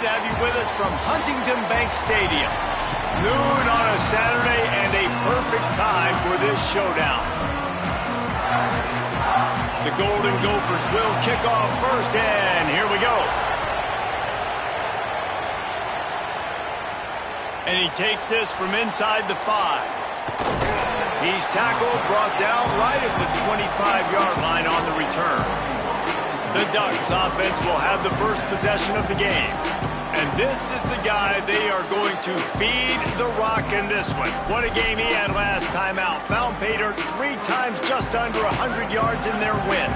glad to have you with us from Huntington Bank Stadium. Noon on a Saturday and a perfect time for this showdown. The Golden Gophers will kick off first, and here we go. And he takes this from inside the 5. He's tackled, brought down right at the 25-yard line on the return. The Ducks offense will have the first possession of the game. And this is the guy they are going to feed the rock in this one. What a game he had last time out. Found pay dirt 3 times just under 100 yards in their win.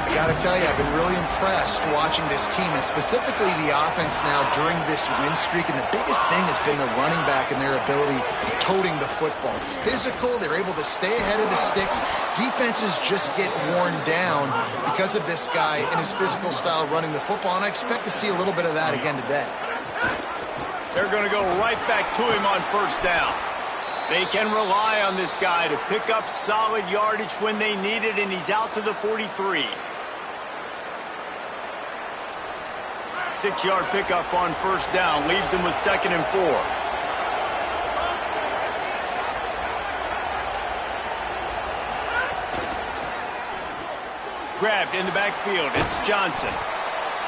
I got to tell you, I've been really impressed watching this team, and specifically the offense now during this win streak. And the biggest thing has been the running back and their ability toting the football. Physical, they're able to stay ahead of the sticks. Defenses just get worn down because of this guy and his physical style running the football, and I expect to see a little bit of that again today. They're going to go right back to him on first down. They can rely on this guy to pick up solid yardage when they need it, and he's out to the 43. 6-yard pickup on first down leaves them with 2nd and 4. Grabbed in the backfield. It's Johnson.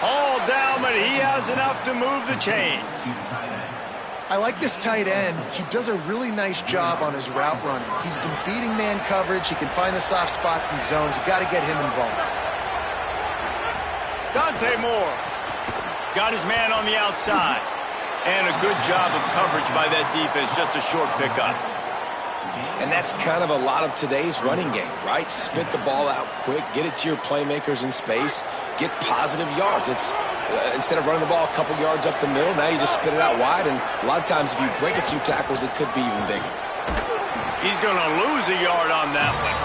All down, but he has enough to move the chains. I like this tight end. He does a really nice job on his route running. He's been beating man coverage. He can find the soft spots and zones. You got to get him involved. Dante Moore got his man on the outside. And a good job of coverage by that defense. Just a short pickup. And that's kind of a lot of today's running game, right? Spit the ball out quick, get it to your playmakers in space, get positive yards. It's instead of running the ball a couple yards up the middle, now you just spit it out wide, and a lot of times if you break a few tackles, it could be even bigger. He's going to lose a yard on that one.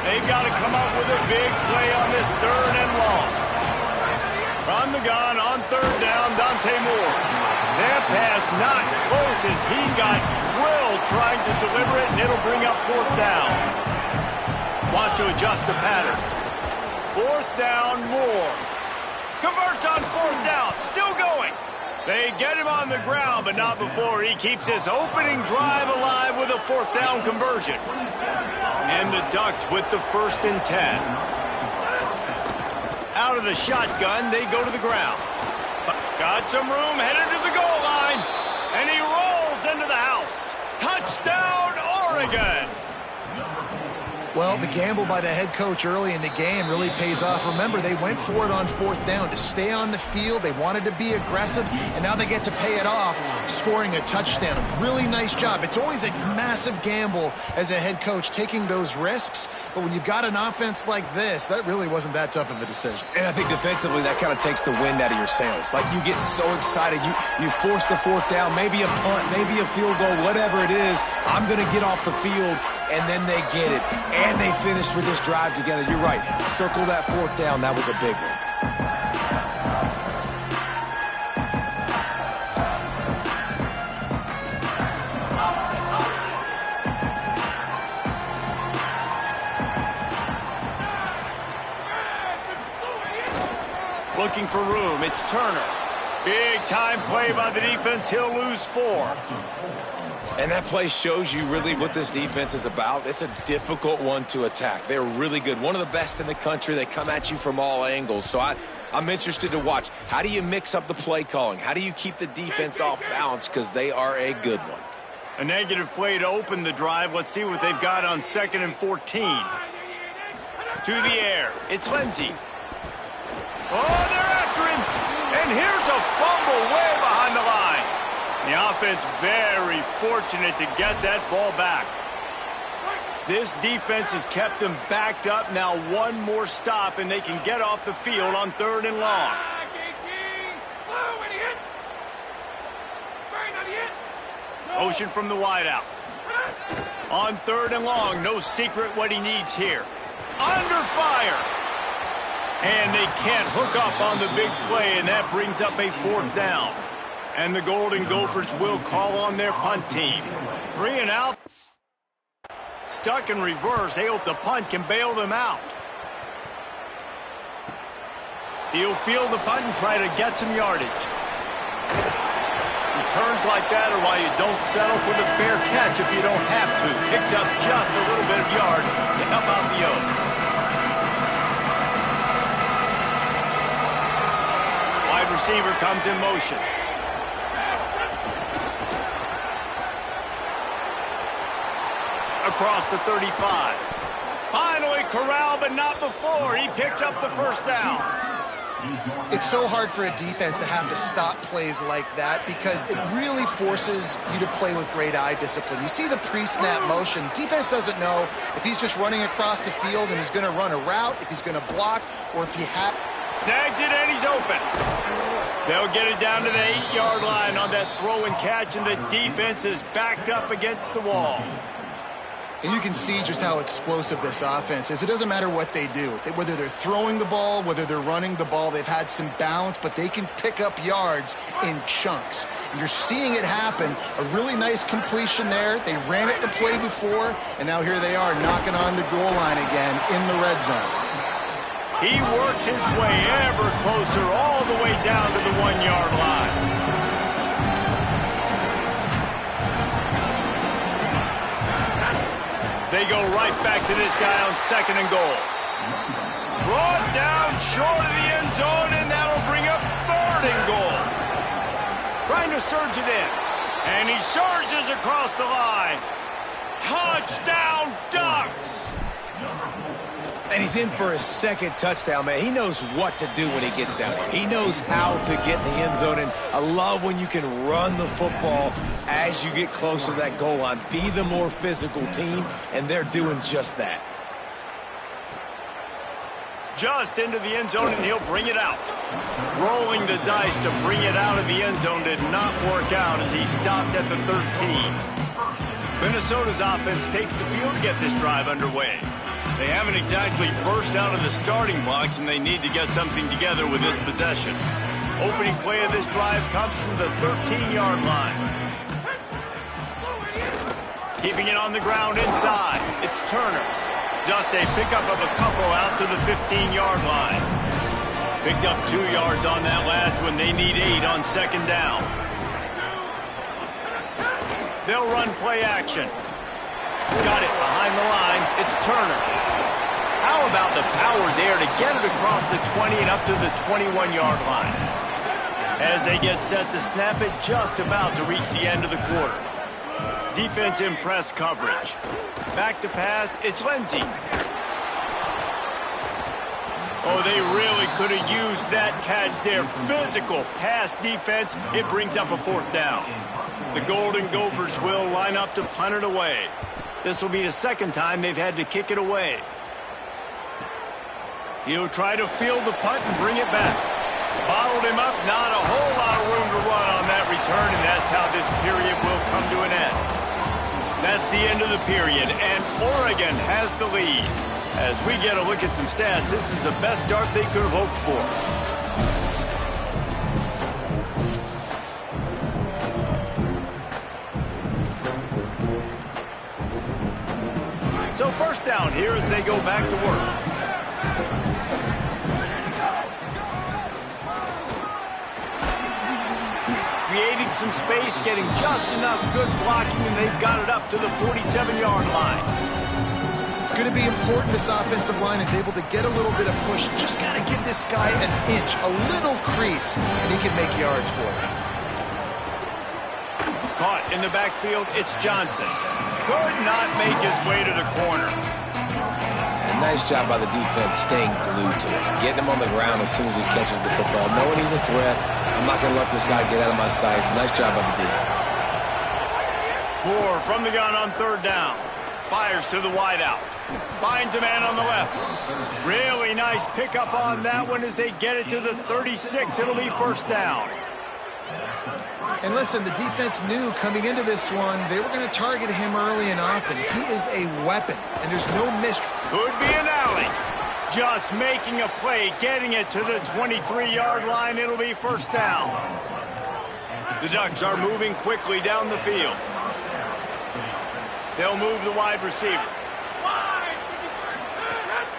They've got to come up with a big play on this 3rd and long. From the gun on 3rd down, Dante Moore. That pass not close as he got drilled trying to deliver it, and it'll bring up 4th down. Wants to adjust the pattern. 4th down, Moore. Converts on 4th down. Still going. They get him on the ground, but not before he keeps his opening drive alive with a 4th down conversion. And the Ducks with the 1st and 10. Out of the shotgun, they go to the ground. Got some room, headed to the goal line. And he rolls into the house. Touchdown, Oregon! Well, the gamble by the head coach early in the game really pays off. Remember, they went for it on 4th down to stay on the field. They wanted to be aggressive, and now they get to pay it off, scoring a touchdown. A really nice job. It's always a massive gamble as a head coach, taking those risks. But when you've got an offense like this, that really wasn't that tough of a decision. And I think defensively, that kind of takes the wind out of your sails. Like, you get so excited. You force the 4th down, maybe a punt, maybe a field goal, whatever it is. I'm going to get off the field, and then they get it. And they finish with this drive together. You're right. Circle that 4th down. That was a big one. Looking for room. It's Turner. Big time play by the defense. He'll lose 4. And that play shows you really what this defense is about. It's a difficult one to attack. They're really good. One of the best in the country. They come at you from all angles. So I'm interested to watch. How do you mix up the play calling? How do you keep the defense off balance? Because they are a good one. A negative play to open the drive. Let's see what they've got on 2nd and 14. To the air. It's Lindsey. Oh, they're after him. And here's a fumble way behind the line. The offense very fortunate to get that ball back. This defense has kept them backed up. Now one more stop, and they can get off the field on 3rd and long. Motion from the wideout. On 3rd and long, no secret what he needs here. Under fire. And they can't hook up on the big play, and that brings up a 4th down. And the Golden Gophers will call on their punt team. 3 and out. Stuck in reverse. They hope the punt can bail them out. He'll field the punt and try to get some yardage. Returns like that are why you don't settle for the fair catch if you don't have to. Picks up just a little bit of yards to help out the Oak. Wide receiver comes in motion. Across the 35. Finally corralled, but not before. He picks up the first down. It's so hard for a defense to have to stop plays like that because it really forces you to play with great eye discipline. You see the pre-snap motion. Defense doesn't know if he's just running across the field and he's going to run a route, if he's going to block, or if he has... Snags it and he's open. They'll get it down to the 8-yard line on that throw and catch, and the defense is backed up against the wall. And you can see just how explosive this offense is. It doesn't matter what they do. Whether they're throwing the ball, whether they're running the ball, they've had some balance, but they can pick up yards in chunks. And you're seeing it happen. A really nice completion there. They ran it the play before, and now here they are knocking on the goal line again in the red zone. He works his way ever closer all the way down to the 1-yard line. They go right back to this guy on 2nd and goal. Brought down short of the end zone, and that'll bring up 3rd and goal. Trying to surge it in. And he surges across the line. Touchdown, Ducks! And he's in for his 2nd touchdown, man. He knows what to do when he gets down here. He knows how to get in the end zone, and I love when you can run the football as you get closer to that goal line. Be the more physical team, and they're doing just that. Just into the end zone, and he'll bring it out. Rolling the dice to bring it out of the end zone did not work out as he stopped at the 13. Minnesota's offense takes the field to get this drive underway. They haven't exactly burst out of the starting blocks, and they need to get something together with this possession. Opening play of this drive comes from the 13-yard line. Keeping it on the ground inside. It's Turner. Just a pickup of a couple out to the 15-yard line. Picked up 2 yards on that last one. They need 8 on 2nd down. They'll run play action. Got it behind the line. It's Turner. How about the power there to get it across the 20 and up to the 21-yard line? As they get set to snap it, just about to reach the end of the quarter. Defense in press coverage. Back to pass, it's Lindsey. Oh, they really could have used that catch there. Physical pass defense. It brings up a 4th down. The Golden Gophers will line up to punt it away. This will be the 2nd time they've had to kick it away. He'll try to field the punt and bring it back. Bottled him up, not a whole lot of room to run on that return, and that's how this period will come to an end. That's the end of the period, and Oregon has the lead. As we get a look at some stats, this is the best start they could have hoped for. So 1st down here as they go back to work. Creating some space, getting just enough good blocking, and they've got it up to the 47-yard line. It's going to be important this offensive line is able to get a little bit of push. Just got to give this guy an inch, a little crease, and he can make yards for it. Caught in the backfield, it's Johnson. Could not make his way to the corner. And nice job by the defense staying glued to it. Getting him on the ground as soon as he catches the football. Knowing he's a threat, I'm not going to let this guy get out of my sights. Nice job by the D. Moore from the gun on 3rd down. Fires to the wideout. Finds a man on the left. Really nice pickup on that one as they get it to the 36. It'll be 1st down. And listen, the defense knew coming into this one, they were going to target him early and often. He is a weapon, and there's no mystery. Could be an alley. Just making a play, getting it to the 23-yard line. It'll be 1st down. The Ducks are moving quickly down the field. They'll move the wide receiver.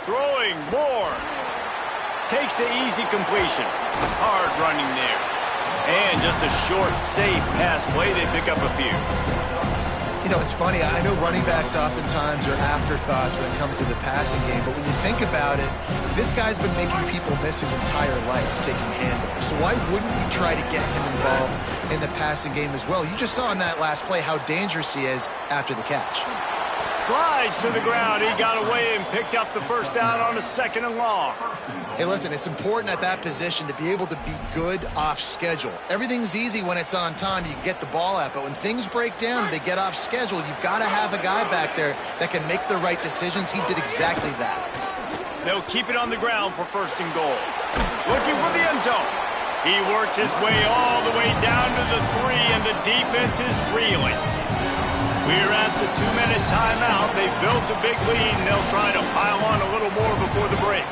Throwing Moore. takes the easy completion. Hard running there. And just a short, safe pass play. They pick up a few. You know, it's funny. I know running backs oftentimes are afterthoughts when it comes to the passing game, but when you think about it, this guy's been making people miss his entire life taking handoffs. So why wouldn't we try to get him involved in the passing game as well? You just saw in that last play how dangerous he is after the catch. Slides to the ground. He got away and picked up the first down on a 2nd and long. Hey, listen, it's important at that position to be able to be good off schedule. Everything's easy when it's on time. You can get the ball out, but when things break down, they get off schedule. You've got to have a guy back there that can make the right decisions. He did exactly that. They'll keep it on the ground for 1st and goal. Looking for the end zone. He works his way all the way down to the 3, and the defense is reeling. We're at the 2-minute timeout. They've built a big lead, and they'll try to pile on a little more before the break.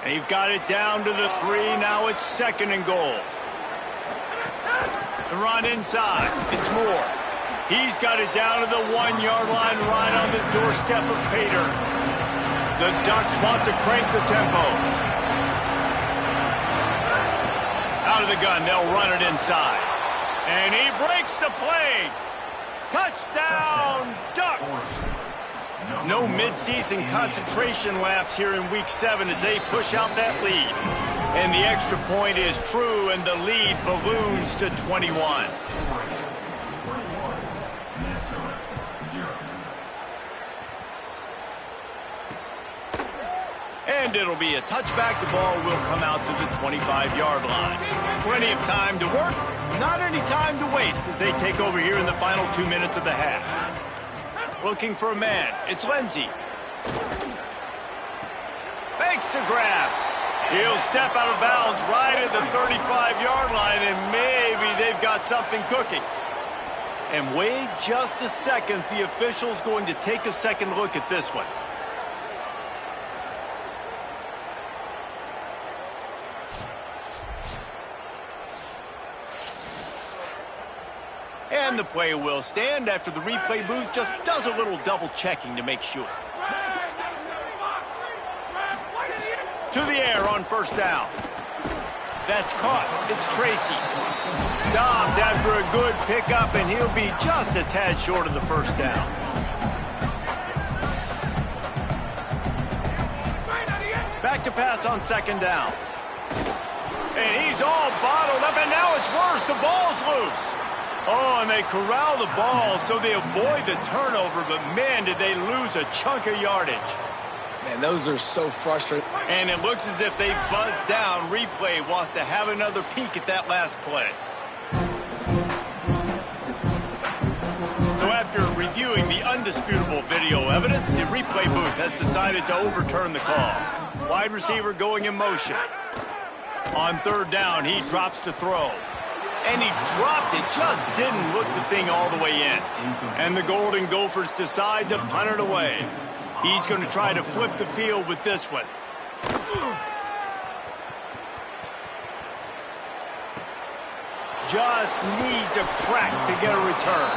They've got it down to the 3. Now it's 2nd and goal. The run inside. It's Moore. He's got it down to the 1-yard line right on the doorstep of Pater. The Ducks want to crank the tempo. Out of the gun. They'll run it inside. And he breaks the play. Touchdown, Ducks. No midseason concentration lapse here in Week 7 as they push out that lead. And the extra point is true, and the lead balloons to 21. And it'll be a touchback. The ball will come out to the 25-yard line. Plenty of time to work, not any time to waste as they take over here in the final 2 minutes of the half. Looking for a man. It's Lindsey. Fakes to grab. He'll step out of bounds right at the 35-yard line, and maybe they've got something cooking. And wait just a second. The official's going to take a second look at this one. And the play will stand after the replay booth just does a little double checking to make sure. To the air on 1st down. That's caught. It's Tracy. Stopped after a good pickup, and he'll be just a tad short of the 1st down. Back to pass on 2nd down. And he's all bottled up, and now it's worse. The ball's loose. Oh, and they corral the ball so they avoid the turnover, but man, did they lose a chunk of yardage. Man, those are so frustrating. And it looks as if they buzzed down. Replay wants to have another peek at that last play. So after reviewing the undisputable video evidence, the replay booth has decided to overturn the call. Wide receiver going in motion. On 3rd down, he drops to throw. And he dropped it, just didn't look the thing all the way in. And the Golden Gophers decide to punt it away. He's going to try to flip the field with this one. Just needs a crack to get a return.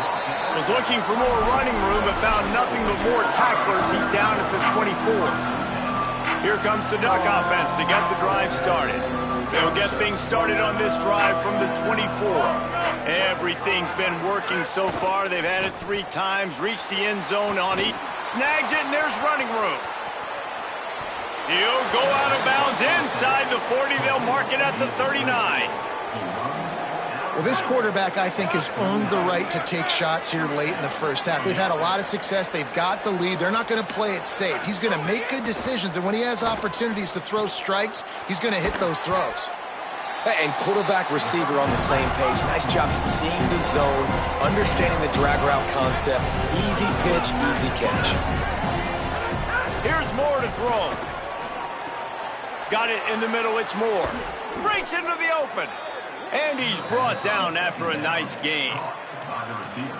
Was looking for more running room, but found nothing but more tacklers. He's down at the 24. Here comes the Duck offense to get the drive started. They'll get things started on this drive from the 24. Everything's been working so far. They've had it 3 times, reached the end zone on each. Snags it, and there's running room. He'll go out of bounds inside the 40. They'll mark it at the 39. Well, this quarterback, I think, has earned the right to take shots here late in the 1st half. They've had a lot of success. They've got the lead. They're not going to play it safe. He's going to make good decisions, and when he has opportunities to throw strikes, he's going to hit those throws. And quarterback receiver on the same page. Nice job seeing the zone, understanding the drag route concept. Easy pitch, easy catch. Here's Moore to throw. Got it in the middle. It's Moore. Breaks into the open. And he's brought down after a nice gain.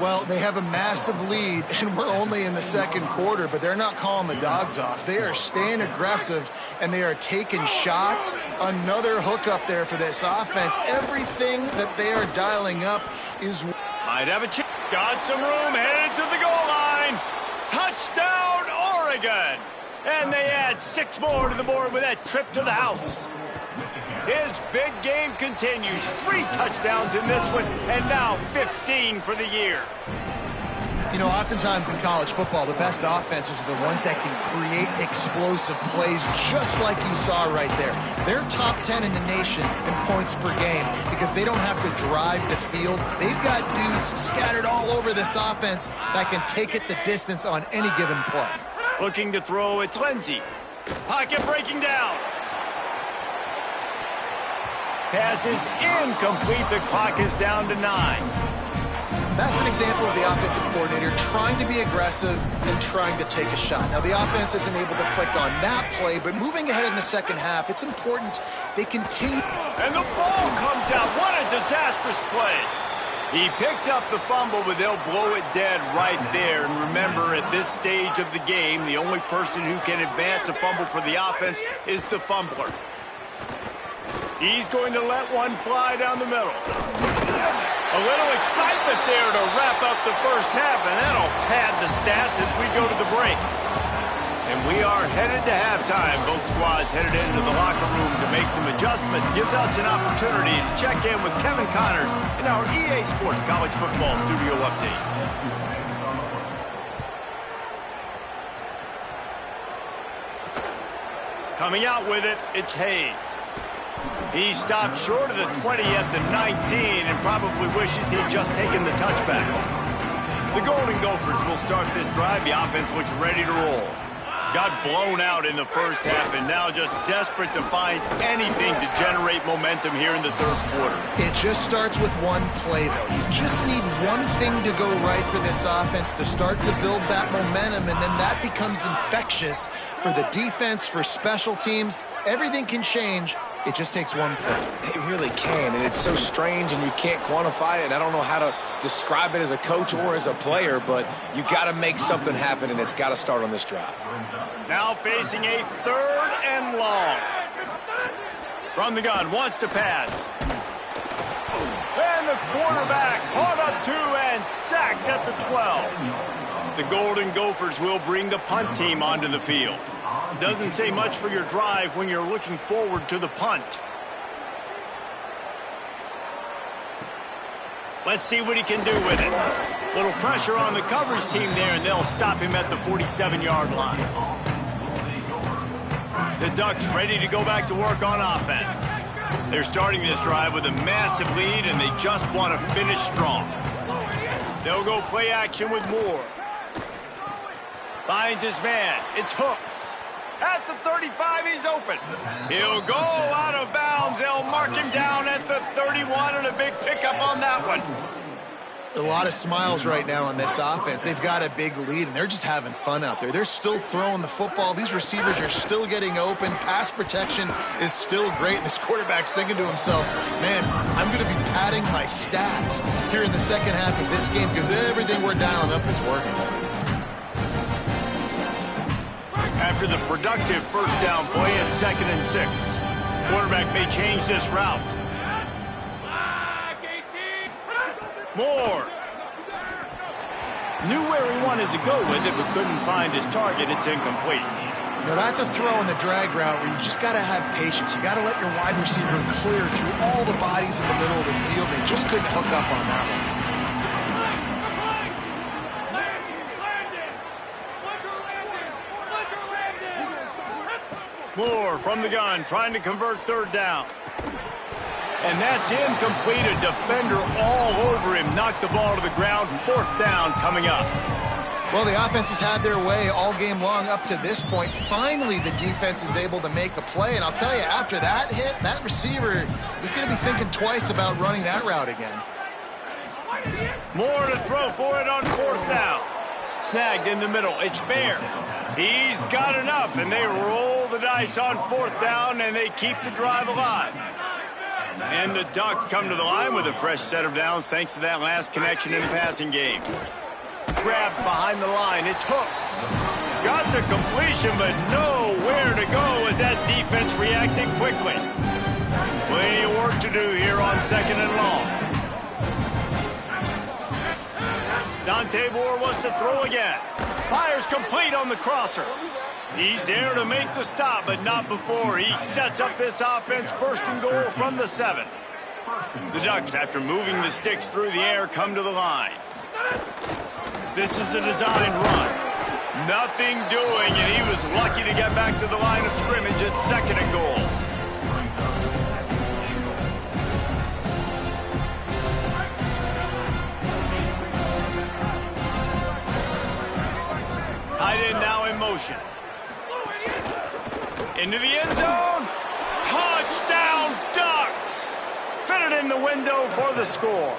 Well, they have a massive lead, and we're only in the second quarter, but they're not calling the dogs off. They are staying aggressive, and they are taking shots. Another hook up there for this offense. Everything that they are dialing up is... Might have a chance. Got some room, headed to the goal line. Touchdown, Oregon! And they add 6 more to the board with that trip to the house. His big game continues. 3 touchdowns in this one, and now 15 for the year. You know, oftentimes in college football, the best offenses are the ones that can create explosive plays, just like you saw right there. They're top 10 in the nation in points per game because they don't have to drive the field. They've got dudes scattered all over this offense that can take it the distance on any given play. Looking to throw, it's Lindsey. Pocket breaking down. Pass is incomplete. The clock is down to 9. That's an example of the offensive coordinator trying to be aggressive and trying to take a shot. Now, the offense isn't able to click on that play, but moving ahead in the second half, it's important they continue. And the ball comes out. What a disastrous play. He picks up the fumble, but they'll blow it dead right there. And remember, at this stage of the game, the only person who can advance a fumble for the offense is the fumbler. He's going to let one fly down the middle. A little excitement there to wrap up the first half, and that'll pad the stats as we go to the break. And we are headed to halftime. Both squads headed into the locker room to make some adjustments. Gives us an opportunity to check in with Kevin Connors in our EA Sports College Football Studio Update. Coming out with it, it's Hayes. He stopped short of the 20 at the 19 and probably wishes he'd just taken the touchback. The Golden Gophers will start this drive. The offense looks ready to roll. Got blown out in the first half and now just desperate to find anything to generate momentum here in the third quarter. It just starts with one play, though. You just need one thing to go right for this offense to start to build that momentum, and then that becomes infectious for the defense, for special teams. Everything can change. It just takes one play. It really can, and it's so strange, and you can't quantify it, and I don't know how to describe it as a coach or as a player, but you got to make something happen, and it's got to start on this drive. Now facing a 3rd and long. From the gun, wants to pass. And the quarterback caught up 2 and sacked at the 12. The Golden Gophers will bring the punt team onto the field. Doesn't say much for your drive when you're looking forward to the punt. Let's see what he can do with it. Little pressure on the coverage team there, and they'll stop him at the 47-yard line. The Ducks ready to go back to work on offense. They're starting this drive with a massive lead, and they just want to finish strong. They'll go play action with Moore. Finds his man. It's Hooks. At the 35, he's open. He'll go out of bounds. They'll mark him down at the 31, and a big pickup on that one. A lot of smiles right now on this offense. They've got a big lead, and they're just having fun out there. They're still throwing the football. These receivers are still getting open. Pass protection is still great. This quarterback's thinking to himself, man, I'm going to be padding my stats here in the second half of this game because everything we're dialing up is working. After the productive first down play at 2nd and 6. Quarterback may change this route. Moore. Knew where he wanted to go with it, but couldn't find his target. It's incomplete. Now that's a throw in the drag route where you just got to have patience. You got to let your wide receiver clear through all the bodies in the middle of the field. They just couldn't hook up on that one. Moore from the gun, trying to convert 3rd down. And that's incomplete. A defender all over him. Knocked the ball to the ground. 4th down coming up. Well, the offense has had their way all game long up to this point. Finally, the defense is able to make a play. And I'll tell you, after that hit, that receiver is going to be thinking twice about running that route again. Moore to throw for it on 4th down. Snagged in the middle. It's Bear. He's got enough, and they roll the dice on 4th down, and they keep the drive alive. And the Ducks come to the line with a fresh set of downs thanks to that last connection in the passing game. Grabbed behind the line. It's Hooks. Got the completion, but nowhere to go as that defense reacted quickly. Plenty of work to do here on 2nd and long. Dante Moore wants to throw again. Fires complete on the crosser. He's there to make the stop, but not before he sets up this offense 1st and goal from the 7. The Ducks, after moving the sticks through the air, come to the line. This is a designed run. Nothing doing, and he was lucky to get back to the line of scrimmage at 2nd and goal. Tight end now in motion. Into the end zone. Touchdown, Ducks! Fitted in the window for the score.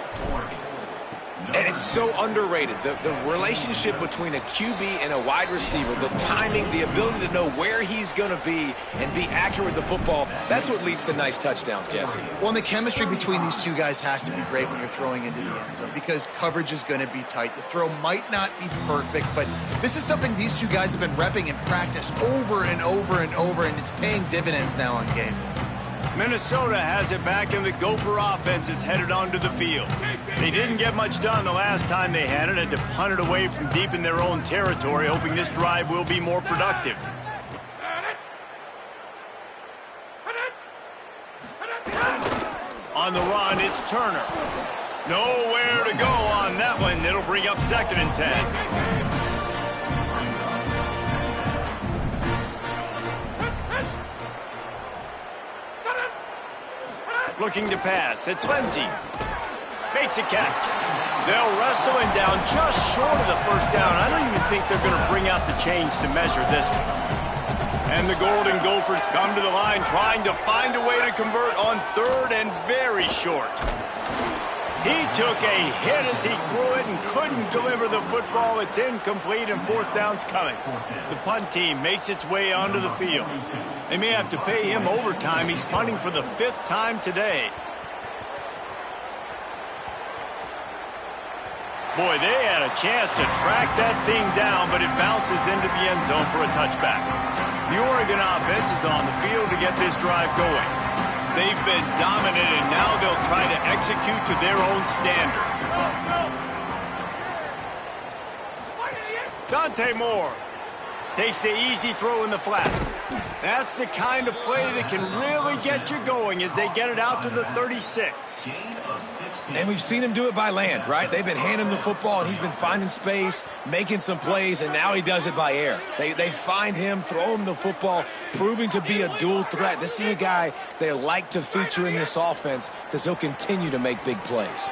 And it's so underrated. The relationship between a QB and a wide receiver, the timing, the ability to know where he's going to be and be accurate with the football, that's what leads to nice touchdowns, Jesse. Well, and the chemistry between these two guys has to be great when you're throwing into the end zone because coverage is going to be tight. The throw might not be perfect, but this is something these two guys have been repping in practice over and over and over, and it's paying dividends now on game. Minnesota has it back, and the Gopher offense is headed onto the field. They didn't get much done the last time they had it, and to punt it away from deep in their own territory, hoping this drive will be more productive. On the run, it's Turner. Nowhere to go on that one. It'll bring up 2nd and 10. Looking to pass. It's Lindsey. Makes a catch. They'll wrestle him down just short of the 1st down. I don't even think they're going to bring out the chains to measure this one. And the Golden Gophers come to the line trying to find a way to convert on 3rd and very short. He took a hit as he threw it and couldn't deliver the football. It's incomplete and 4th down's coming. The punt team makes its way onto the field. They may have to pay him overtime. He's punting for the 5th time today. Boy, they had a chance to track that thing down, but it bounces into the end zone for a touchback. The Oregon offense is on the field to get this drive going. They've been dominant, and now they'll try to execute to their own standard. Dante Moore takes the easy throw in the flat. That's the kind of play that can really get you going as they get it out to the 36. And we've seen him do it by land, right? They've been handing him the football, and he's been finding space, making some plays, and now he does it by air. They find him, throw him the football, proving to be a dual threat. This is a guy they like to feature in this offense because he'll continue to make big plays.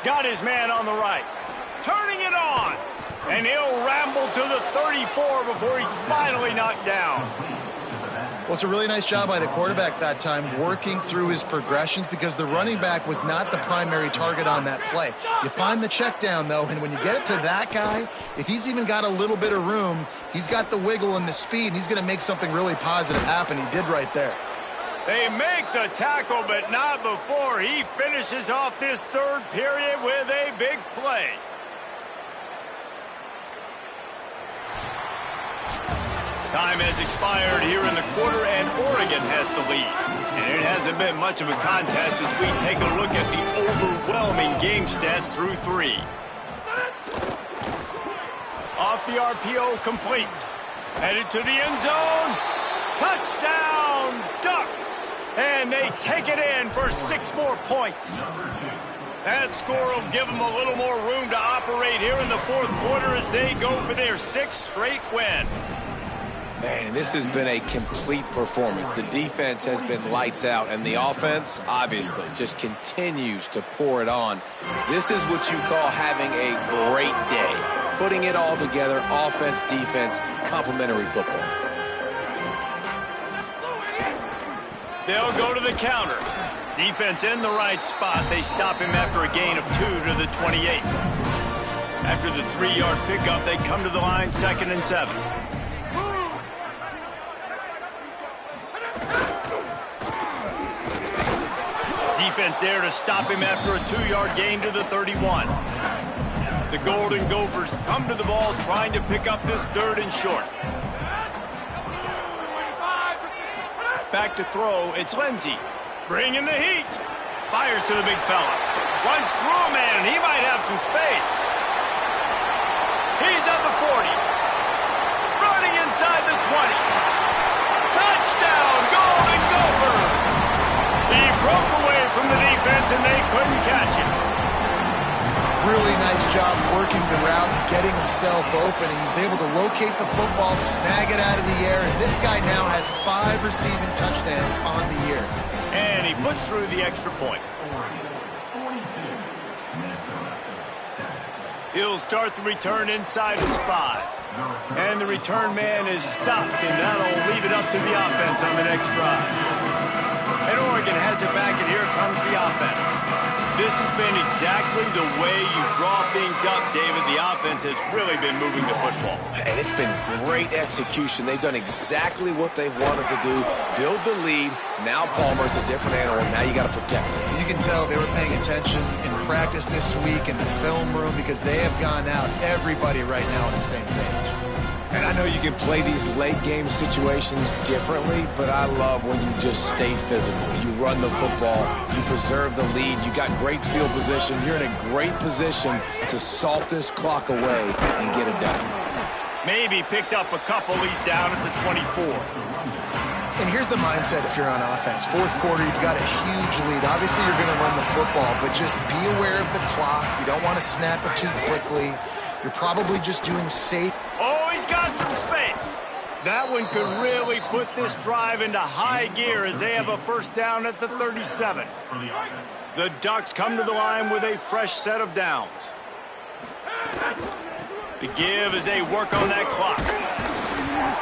Got his man on the right. Turning it on. And he'll ramble to the 34 before he's finally knocked down. Well, it's a really nice job by the quarterback that time, working through his progressions because the running back was not the primary target on that play. You find the check down, though, and when you get it to that guy, if he's even got a little bit of room, he's got the wiggle and the speed, and he's going to make something really positive happen. He did right there. They make the tackle, but not before he finishes off this 3rd period with a big play. Time has expired here in the quarter, and Oregon has the lead. And it hasn't been much of a contest as we take a look at the overwhelming game stats through 3. Off the RPO, complete. Headed to the end zone. Touchdown, Ducks! And they take it in for 6 more points. That score will give them a little more room to operate here in the 4th quarter as they go for their 6th straight win. Man, this has been a complete performance. The defense has been lights out, and the offense, obviously, just continues to pour it on. This is what you call having a great day. Putting it all together, offense, defense, complementary football. They'll go to the counter. Defense in the right spot. They stop him after a gain of 2 to the 28. After the 3-yard pickup, they come to the line 2nd and 7. Defense there to stop him after a 2-yard gain to the 31. The Golden Gophers come to the ball trying to pick up this 3rd and short. Back to throw, it's Lindsey. Bringing the heat. Fires to the big fella. Runs through a man, and he might have some space. He's at the 40. Running inside the 20. Touchdown, Golden Gophers! He broke away from the defense, and they couldn't catch him. Really nice job working the route and getting himself open. And he's able to locate the football, snag it out of the air, and this guy now has 5 receiving touchdowns on the year. And he puts through the extra point. He'll start the return inside his 5. And the return man is stopped, and that'll leave it up to the offense on the next drive. And Oregon has it back, and here comes the offense. This has been exactly the way you draw things up, David. The offense has really been moving the football. And it's been great execution. They've done exactly what they've wanted to do. Build the lead. Now Palmer's a different animal. Now you got to protect him. You can tell they were paying attention in practice this week in the film room because they have gone out, everybody right now on the same page. And I know you can play these late-game situations differently, but I love when you just stay physical. You run the football, you preserve the lead, you got great field position. You're in a great position to salt this clock away and get it done. Maybe picked up a couple. He's down at the 24. And here's the mindset if you're on offense. 4th quarter, you've got a huge lead. Obviously, you're going to run the football, but just be aware of the clock. You don't want to snap it too quickly. You're probably just doing safe. Oh, he's got some space. That one could really put this drive into high gear as they have a 1st down at the 37. The Ducks come to the line with a fresh set of downs. The give as they work on that clock.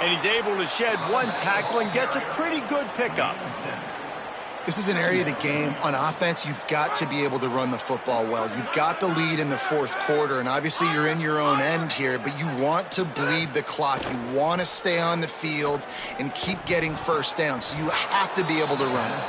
And he's able to shed 1 tackle and gets a pretty good pickup. This is an area of the game on offense you've got to be able to run the football well. You've got the lead in the 4th quarter, and obviously you're in your own end here, but you want to bleed the clock. You want to stay on the field and keep getting 1st down, so you have to be able to run it.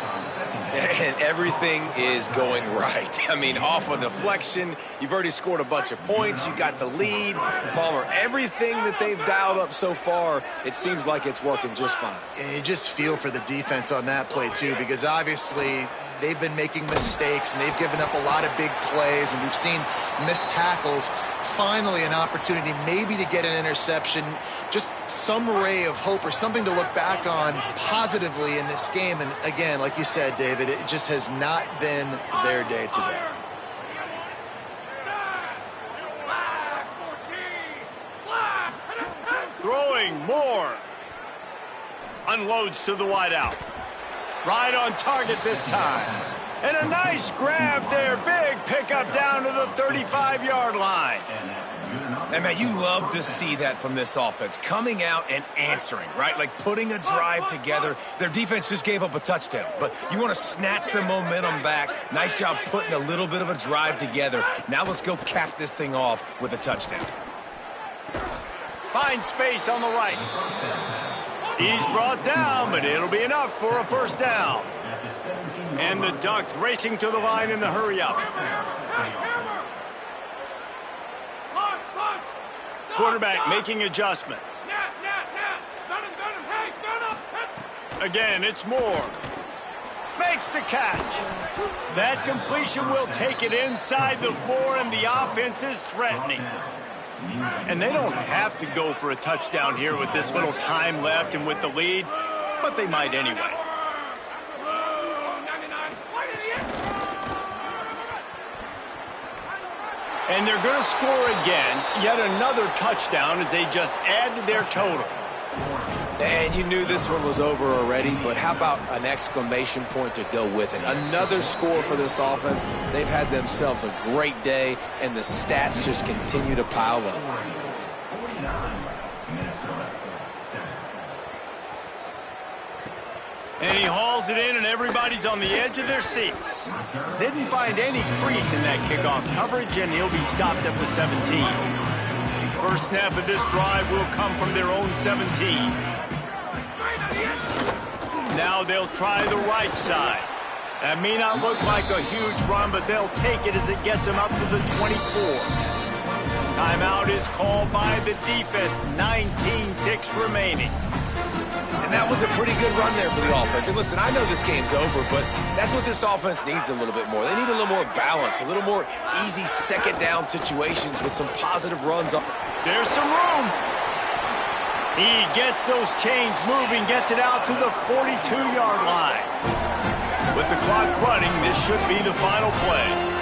And everything is going right. I mean, off a deflection, you've already scored a bunch of points, you got the lead. Palmer, everything that they've dialed up so far, it seems like it's working just fine. And you just feel for the defense on that play, too, because obviously they've been making mistakes, and they've given up a lot of big plays, and we've seen missed tackles. Finally, an opportunity maybe to get an interception, just some ray of hope or something to look back on positively in this game. And again, like you said, David, it just has not been their day today. Throwing more. Unloads to the wideout. Right on target this time. And a nice grab there. Big pickup down to the 35-yard line. And, man, you love to see that from this offense. Coming out and answering, right? Like putting a drive together. Their defense just gave up a touchdown. But you want to snatch the momentum back. Nice job putting a little bit of a drive together. Now let's go cap this thing off with a touchdown. Finds space on the right. He's brought down, but it'll be enough for a 1st down. And the Ducks racing to the line in the hurry-up. Quarterback making adjustments. Again, it's Moore. Makes the catch. That completion will take it inside the 4, and the offense is threatening. And they don't have to go for a touchdown here with this little time left and with the lead, but they might anyway. And they're going to score again, yet another touchdown as they just add to their total. And you knew this one was over already, but how about an exclamation point to go with it? Another score for this offense. They've had themselves a great day, and the stats just continue to pile up. And he hauls it in, and everybody's on the edge of their seats. Didn't find any crease in that kickoff coverage, and he'll be stopped at the 17. First snap of this drive will come from their own 17. Now they'll try the right side. That may not look like a huge run, but they'll take it as it gets them up to the 24. Timeout is called by the defense. 19 ticks remaining. And that was a pretty good run there for the offense. And listen, I know this game's over, but that's what this offense needs a little bit more. They need a little more balance, a little more easy second down situations with some positive runs. There's some room. He gets those chains moving, gets it out to the 42-yard line. With the clock running, this should be the final play.